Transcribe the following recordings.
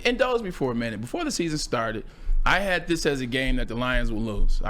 indulge me for a minute. Before the season started, I had this as a game that the Lions will lose.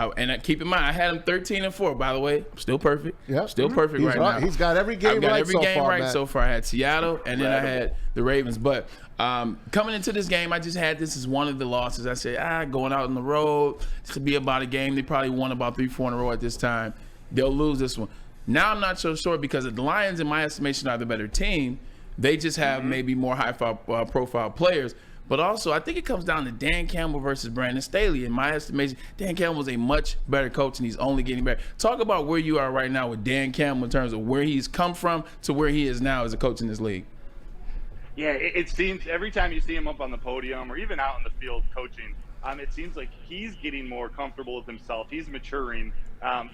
Keep in mind, I had them 13-4. By the way, still perfect. Yep. Still perfect right now. He's got every game I've got right every so game far, right Matt. so far. I had Seattle, and then I had the Ravens. But coming into this game, I just had this as one of the losses. I said, going out on the road, this could be about a game. They probably won about 3-4 in a row at this time. They'll lose this one. Now I'm not so sure because the Lions, in my estimation, are the better team. They just have maybe more high-profile players. But also, I think it comes down to Dan Campbell versus Brandon Staley. In my estimation, Dan Campbell is a much better coach, and he's only getting better. Talk about where you are right now with Dan Campbell in terms of where he's come from to where he is now as a coach in this league. Yeah, it seems every time you see him up on the podium or even out in the field coaching, it seems like he's getting more comfortable with himself. He's maturing.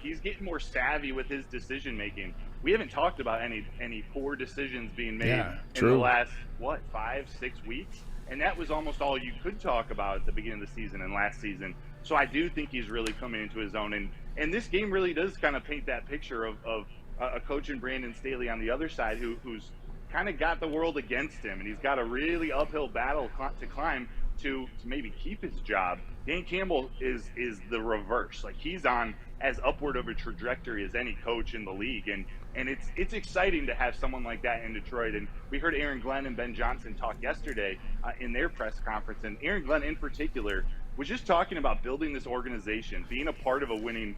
He's getting more savvy with his decision making. We haven't talked about any poor decisions being made in the last 5-6 weeks. And that was almost all you could talk about at the beginning of the season and last season. So I do think he's really coming into his own. And this game really does kind of paint that picture of a coach in Brandon Staley on the other side who's kind of got the world against him. And he's got a really uphill battle to climb to maybe keep his job. Dan Campbell is the reverse. Like, he's on as upward of a trajectory as any coach in the league. And it's exciting to have someone like that in Detroit. And we heard Aaron Glenn and Ben Johnson talk yesterday in their press conference. And Aaron Glenn in particular was just talking about building this organization, being a part of a winning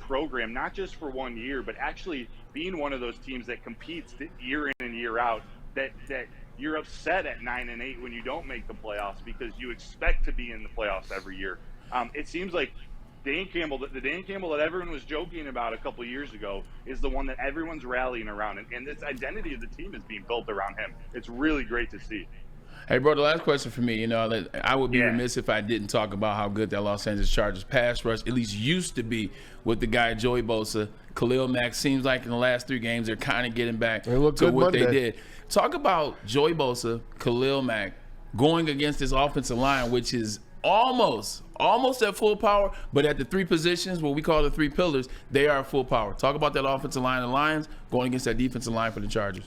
program, not just for 1 year, but actually being one of those teams that competes year in and year out, that you're upset at 9-8 when you don't make the playoffs because you expect to be in the playoffs every year. It seems like Dan Campbell, the Dan Campbell that everyone was joking about a couple of years ago, is the one that everyone's rallying around. And this identity of the team is being built around him. It's really great to see. Hey, bro, the last question for me, I would be remiss if I didn't talk about how good that Los Angeles Chargers pass rush at least used to be with the guy Joey Bosa. Khalil Mack seems like in the last 3 games they're kind of getting back to what they did. Talk about Joey Bosa, Khalil Mack going against this offensive line, which is almost at full power, but at the 3 positions, what we call the 3 pillars, they are at full power. Talk about that offensive line of the Lions going against that defensive line for the Chargers.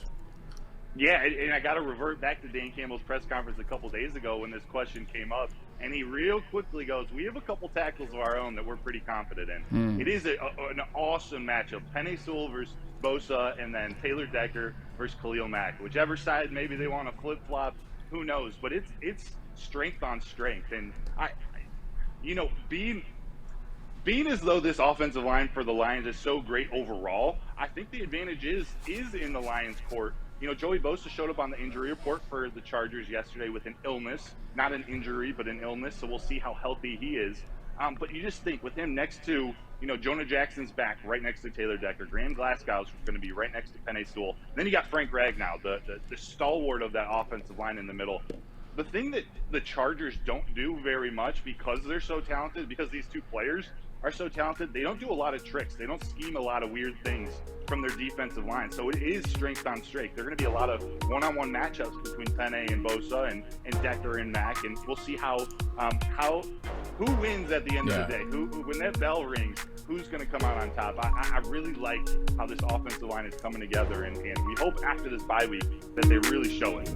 Yeah, and I got to revert back to Dan Campbell's press conference a couple days ago when this question came up, and he real quickly goes, we have a couple tackles of our own that we're pretty confident in. It is an awesome matchup. Penei Sewell versus Bosa, and then Taylor Decker versus Khalil Mack. Whichever side maybe they want to flip-flop, who knows? But it's strength on strength. And, being as though this offensive line for the Lions is so great overall, I think the advantage is in the Lions' court. Joey Bosa showed up on the injury report for the Chargers yesterday with an illness, not an injury, but an illness. So we'll see how healthy he is. But you just think with him next to, Jonah Jackson's back right next to Taylor Decker. Graham Glasgow's going to be right next to Penei Sewell. Then you got Frank Ragnow, the stalwart of that offensive line in the middle. The thing that the Chargers don't do very much because they're so talented, because these 2 players are so talented, they don't do a lot of tricks. They don't scheme a lot of weird things from their defensive line. So it is strength on strength. There are going to be a lot of one-on-one matchups between Penei and Bosa and Decker and Mack, and we'll see how who wins at the end of the day. Who when that bell rings, who's going to come out on top? I really like how this offensive line is coming together, and we hope after this bye week that they really show it.